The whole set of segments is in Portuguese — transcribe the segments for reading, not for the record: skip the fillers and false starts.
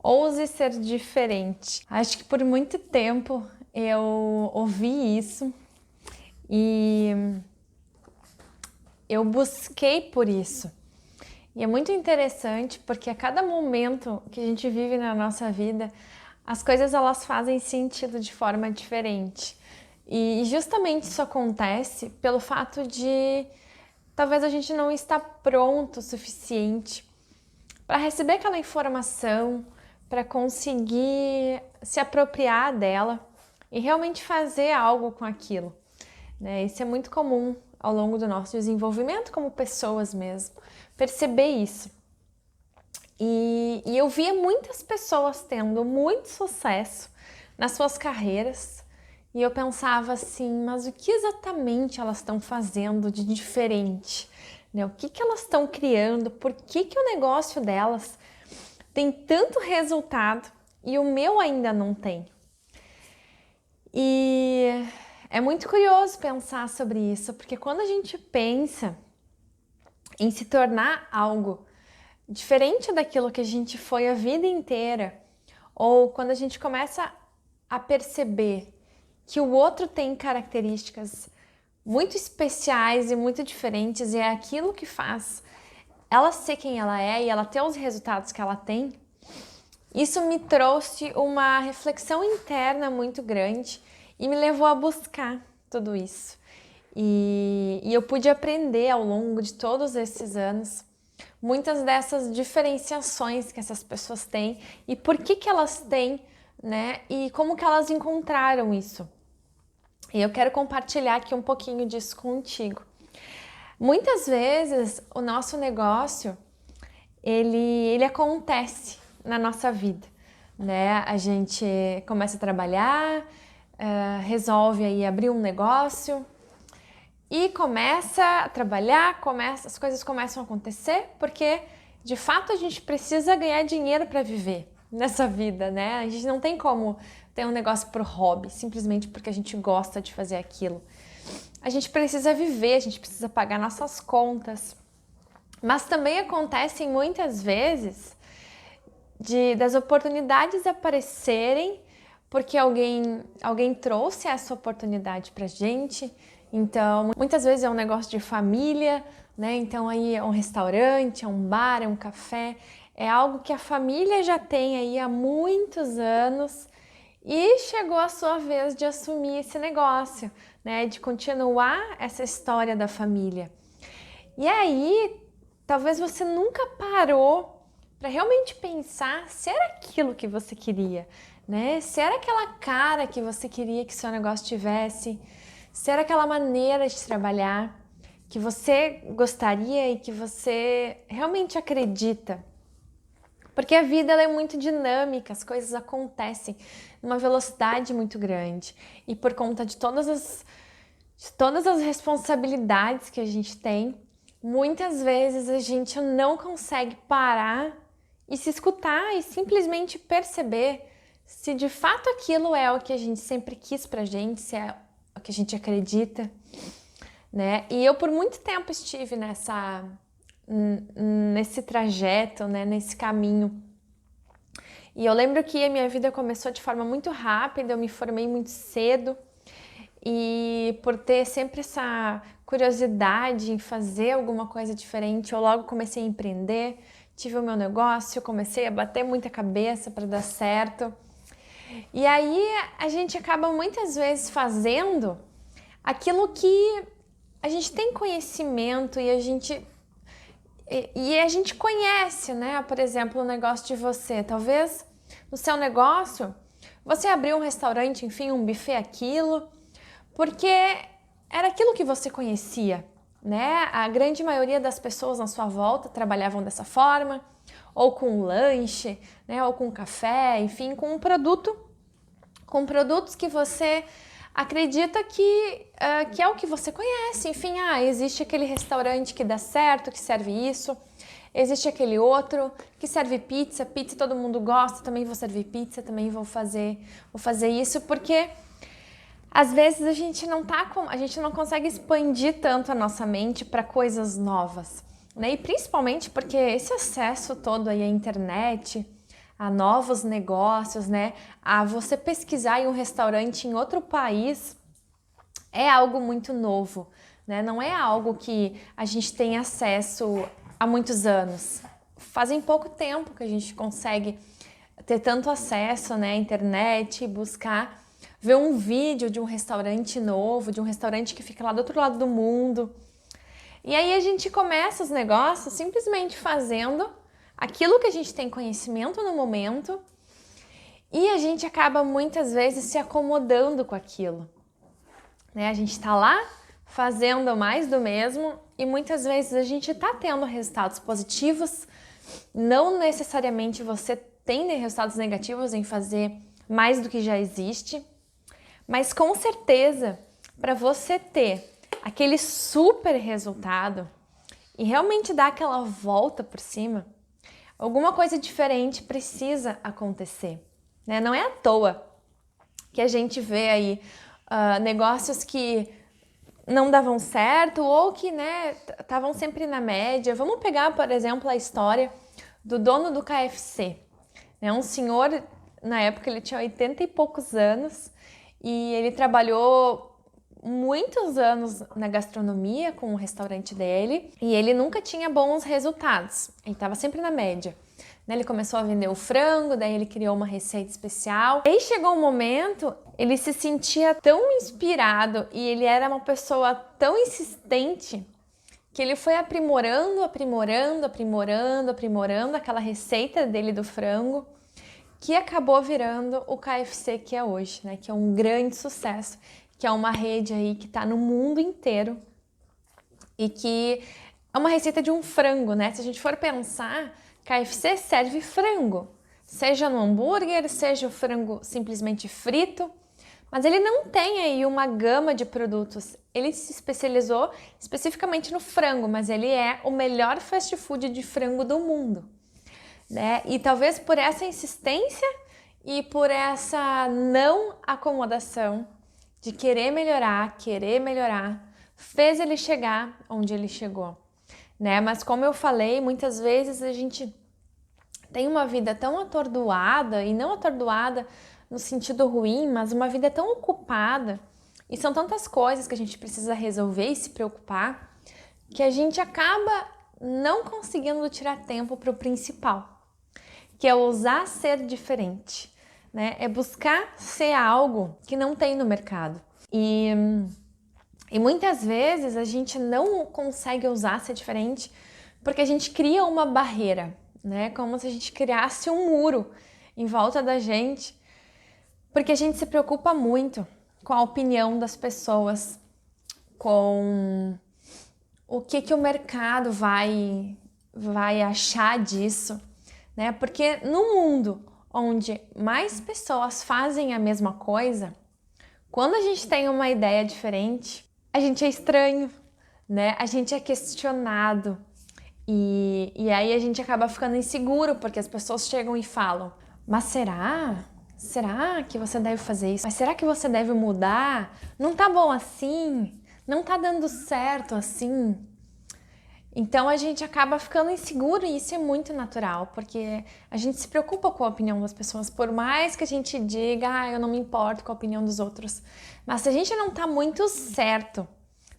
Ouse ser diferente. Acho que por muito tempo eu ouvi isso e eu busquei por isso. E é muito interessante porque a cada momento que a gente vive na nossa vida, as coisas elas fazem sentido de forma diferente. E justamente isso acontece pelo fato de talvez a gente não estar pronto o suficiente para receber aquela informação, para conseguir se apropriar dela e realmente fazer algo com aquilo, né? Isso é muito comum ao longo do nosso desenvolvimento como pessoas mesmo, perceber isso. E eu via muitas pessoas tendo muito sucesso nas suas carreiras e eu pensava assim, mas o que exatamente elas estão fazendo de diferente? Né? O que elas estão criando? Por que o negócio delas tem tanto resultado e o meu ainda não tem? E é muito curioso pensar sobre isso, porque quando a gente pensa em se tornar algo diferente daquilo que a gente foi a vida inteira, ou quando a gente começa a perceber que o outro tem características muito especiais e muito diferentes e é aquilo que faz ela ser quem ela é e ela ter os resultados que ela tem, isso me trouxe uma reflexão interna muito grande e me levou a buscar tudo isso. E eu pude aprender ao longo de todos esses anos muitas dessas diferenciações que essas pessoas têm e por que elas têm, né? E como que elas encontraram isso. E eu quero compartilhar aqui um pouquinho disso contigo. Muitas vezes o nosso negócio ele acontece na nossa vida, né? A gente começa a trabalhar, resolve aí abrir um negócio e começa a trabalhar, as coisas começam a acontecer porque de fato a gente precisa ganhar dinheiro para viver nessa vida, né? A gente não tem como ter um negócio por hobby, simplesmente porque a gente gosta de fazer aquilo. A gente precisa viver, a gente precisa pagar nossas contas. Mas também acontecem muitas vezes das oportunidades aparecerem porque alguém trouxe essa oportunidade pra gente. Então, muitas vezes é um negócio de família, né? Então aí é um restaurante, é um bar, é um café, é algo que a família já tem aí há muitos anos e chegou a sua vez de assumir esse negócio, né? De continuar essa história da família. E aí, talvez você nunca parou para realmente pensar se era aquilo que você queria, né? Se era aquela cara que você queria que seu negócio tivesse, se era aquela maneira de trabalhar que você gostaria e que você realmente acredita. Porque a vida ela é muito dinâmica, as coisas acontecem numa velocidade muito grande. E por conta de todas as responsabilidades que a gente tem, muitas vezes a gente não consegue parar e se escutar e simplesmente perceber se de fato aquilo é o que a gente sempre quis pra gente, se é o que a gente acredita, né? E eu por muito tempo estive nesse trajeto, né? Nesse caminho. E eu lembro que a minha vida começou de forma muito rápida, eu me formei muito cedo. E por ter sempre essa curiosidade em fazer alguma coisa diferente, eu logo comecei a empreender, tive o meu negócio, comecei a bater muita cabeça para dar certo. E aí a gente acaba muitas vezes fazendo aquilo que a gente tem conhecimento e a gente conhece, né? Por exemplo, o negócio de você. Talvez no seu negócio você abriu um restaurante, enfim, um buffet aquilo, porque era aquilo que você conhecia, né? A grande maioria das pessoas na sua volta trabalhavam dessa forma, ou com lanche, né? Ou com café, enfim, com produtos que você acredita que é o que você conhece. Enfim, existe aquele restaurante que dá certo, que serve isso. Existe aquele outro que serve pizza todo mundo gosta, também vou servir pizza, também vou fazer isso, porque às vezes a gente não consegue expandir tanto a nossa mente para coisas novas, né? E principalmente porque esse acesso todo aí à internet, a novos negócios, né? A você pesquisar em um restaurante em outro país é algo muito novo, né? Não é algo que a gente tem acesso há muitos anos. Fazem pouco tempo que a gente consegue ter tanto acesso, né, à internet, buscar, ver um vídeo de um restaurante novo, de um restaurante que fica lá do outro lado do mundo. E aí a gente começa os negócios simplesmente fazendo aquilo que a gente tem conhecimento no momento e a gente acaba muitas vezes se acomodando com aquilo, né? A gente está lá fazendo mais do mesmo e muitas vezes a gente está tendo resultados positivos, não necessariamente você tem resultados negativos em fazer mais do que já existe, mas com certeza para você ter aquele super resultado e realmente dar aquela volta por cima, alguma coisa diferente precisa acontecer, né? Não é à toa que a gente vê aí negócios que não davam certo ou que, né, estavam sempre na média. Vamos pegar, por exemplo, a história do dono do KFC. Né? Um senhor, na época ele tinha 80 e poucos anos e ele trabalhou muitos anos na gastronomia com o restaurante dele e ele nunca tinha bons resultados, ele estava sempre na média. Ele começou a vender o frango, daí ele criou uma receita especial. Aí chegou um momento, ele se sentia tão inspirado e ele era uma pessoa tão insistente que ele foi aprimorando aquela receita dele do frango, que acabou virando o KFC que é hoje, né? Que é um grande sucesso, que é uma rede aí que está no mundo inteiro e que é uma receita de um frango, né? Se a gente for pensar, KFC serve frango, seja no hambúrguer, seja o frango simplesmente frito, mas ele não tem aí uma gama de produtos. Ele se especializou especificamente no frango, mas ele é o melhor fast food de frango do mundo, né? E talvez por essa insistência e por essa não acomodação de querer melhorar, fez ele chegar onde ele chegou, né? Mas como eu falei, muitas vezes a gente tem uma vida tão atordoada, e não atordoada no sentido ruim, mas uma vida tão ocupada, e são tantas coisas que a gente precisa resolver e se preocupar, que a gente acaba não conseguindo tirar tempo para o principal, que é ousar ser diferente, né? É buscar ser algo que não tem no mercado. E muitas vezes a gente não consegue ousar ser diferente porque a gente cria uma barreira, né? Como se a gente criasse um muro em volta da gente, porque a gente se preocupa muito com a opinião das pessoas, com o que o mercado vai achar disso, né? Porque no mundo onde mais pessoas fazem a mesma coisa, quando a gente tem uma ideia diferente, a gente é estranho, né? A gente é questionado e aí a gente acaba ficando inseguro porque as pessoas chegam e falam: mas será? Será que você deve fazer isso? Mas será que você deve mudar? Não tá bom assim? Não tá dando certo assim? Então a gente acaba ficando inseguro e isso é muito natural, porque a gente se preocupa com a opinião das pessoas, por mais que a gente diga, eu não me importo com a opinião dos outros. Mas se a gente não tá muito certo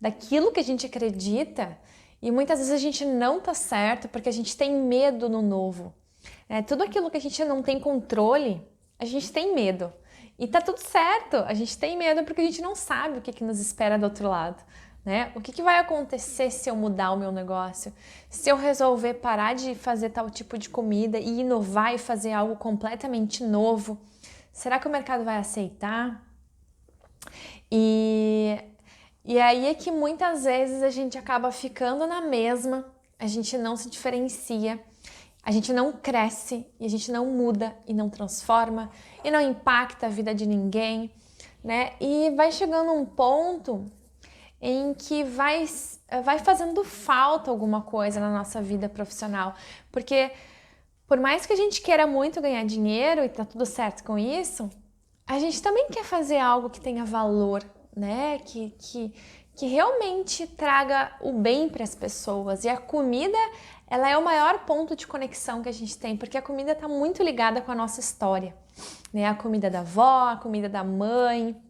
daquilo que a gente acredita, e muitas vezes a gente não tá certo porque a gente tem medo no novo, né? Tudo aquilo que a gente não tem controle, a gente tem medo. E tá tudo certo, a gente tem medo porque a gente não sabe o que nos espera do outro lado. Né? O que vai acontecer se eu mudar o meu negócio? Se eu resolver parar de fazer tal tipo de comida e inovar e fazer algo completamente novo? Será que o mercado vai aceitar? E aí é que muitas vezes a gente acaba ficando na mesma, a gente não se diferencia, a gente não cresce e a gente não muda e não transforma e não impacta a vida de ninguém, né? E vai chegando um ponto em que vai fazendo falta alguma coisa na nossa vida profissional, porque por mais que a gente queira muito ganhar dinheiro e tá tudo certo com isso, a gente também quer fazer algo que tenha valor, né? Que que realmente traga o bem para as pessoas. E a comida, ela é o maior ponto de conexão que a gente tem, porque a comida está muito ligada com a nossa história, né? A comida da avó, a comida da mãe.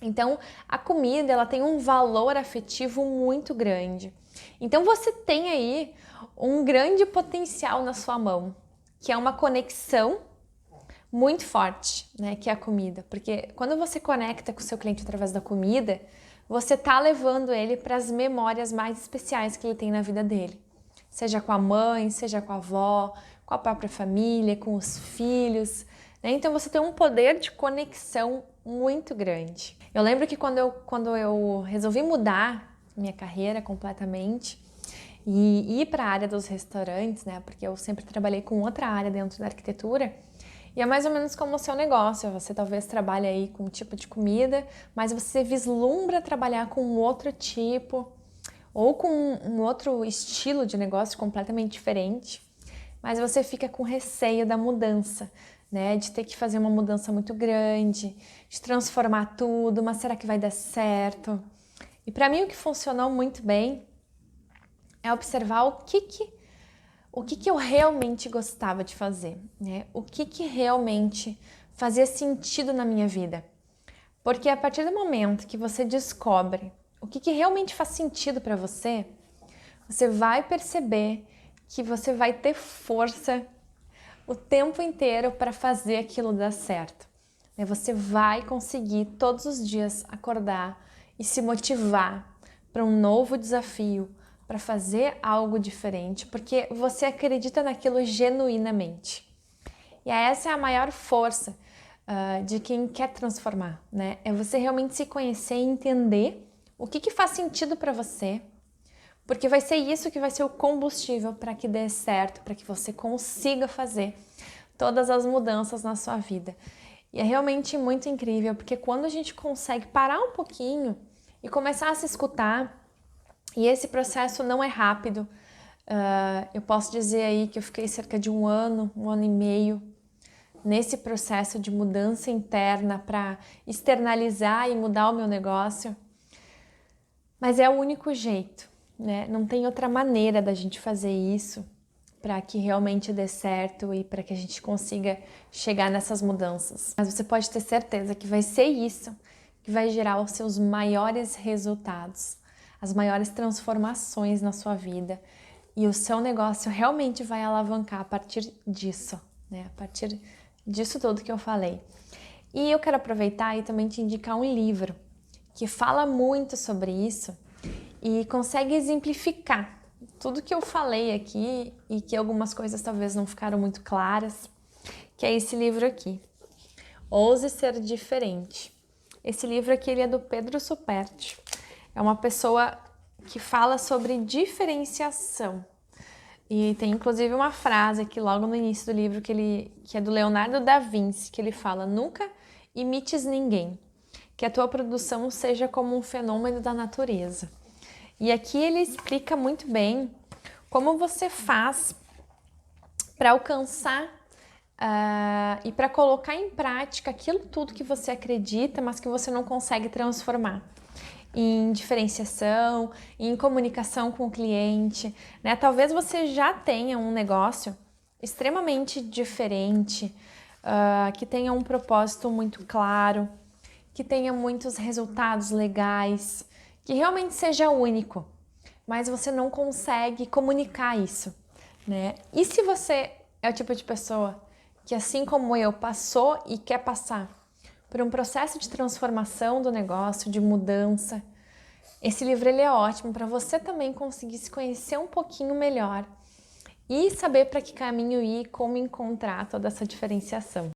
Então, a comida, ela tem um valor afetivo muito grande. Então, você tem aí um grande potencial na sua mão, que é uma conexão muito forte, né? Que é a comida. Porque quando você conecta com o seu cliente através da comida, você tá levando ele para as memórias mais especiais que ele tem na vida dele. Seja com a mãe, seja com a avó, com a própria família, com os filhos, né? Então você tem um poder de conexão muito grande. Eu lembro que quando eu resolvi mudar minha carreira completamente e ir para a área dos restaurantes, né? Porque eu sempre trabalhei com outra área dentro da arquitetura. E é mais ou menos como o seu negócio, você talvez trabalhe aí com um tipo de comida, mas você vislumbra trabalhar com um outro tipo ou com um outro estilo de negócio completamente diferente, mas você fica com receio da mudança, né? De ter que fazer uma mudança muito grande, de transformar tudo, mas será que vai dar certo? E para mim o que funcionou muito bem é observar o que eu realmente gostava de fazer, né? O que realmente fazia sentido na minha vida. Porque a partir do momento que você descobre o que realmente faz sentido para você, você vai perceber que você vai ter força o tempo inteiro para fazer aquilo dar certo. Você vai conseguir todos os dias acordar e se motivar para um novo desafio, para fazer algo diferente, porque você acredita naquilo genuinamente. E essa é a maior força de quem quer transformar, né? É você realmente se conhecer e entender o que faz sentido para você, porque vai ser isso que vai ser o combustível para que dê certo, para que você consiga fazer todas as mudanças na sua vida. E é realmente muito incrível, porque quando a gente consegue parar um pouquinho e começar a se escutar, e esse processo não é rápido. Eu posso dizer aí que eu fiquei cerca de um ano e meio nesse processo de mudança interna para externalizar e mudar o meu negócio. Mas é o único jeito, né? Não tem outra maneira da gente fazer isso para que realmente dê certo e para que a gente consiga chegar nessas mudanças. Mas você pode ter certeza que vai ser isso que vai gerar os seus maiores resultados, as maiores transformações na sua vida, e o seu negócio realmente vai alavancar a partir disso, né? A partir disso tudo que eu falei. E eu quero aproveitar e também te indicar um livro que fala muito sobre isso e consegue exemplificar tudo que eu falei aqui e que algumas coisas talvez não ficaram muito claras, que é esse livro aqui, Ouse Ser Diferente. Esse livro aqui ele é do Pedro Superti. É uma pessoa que fala sobre diferenciação. E tem inclusive uma frase aqui logo no início do livro que é do Leonardo da Vinci, que ele fala: nunca imites ninguém, que a tua produção seja como um fenômeno da natureza. E aqui ele explica muito bem como você faz para alcançar e para colocar em prática aquilo tudo que você acredita, mas que você não consegue transformar em diferenciação, em comunicação com o cliente, né? Talvez você já tenha um negócio extremamente diferente, que tenha um propósito muito claro, que tenha muitos resultados legais, que realmente seja único, mas você não consegue comunicar isso, né? E se você é o tipo de pessoa que, assim como eu, passou e quer passar por um processo de transformação do negócio, de mudança, esse livro ele é ótimo para você também conseguir se conhecer um pouquinho melhor e saber para que caminho ir, como encontrar toda essa diferenciação.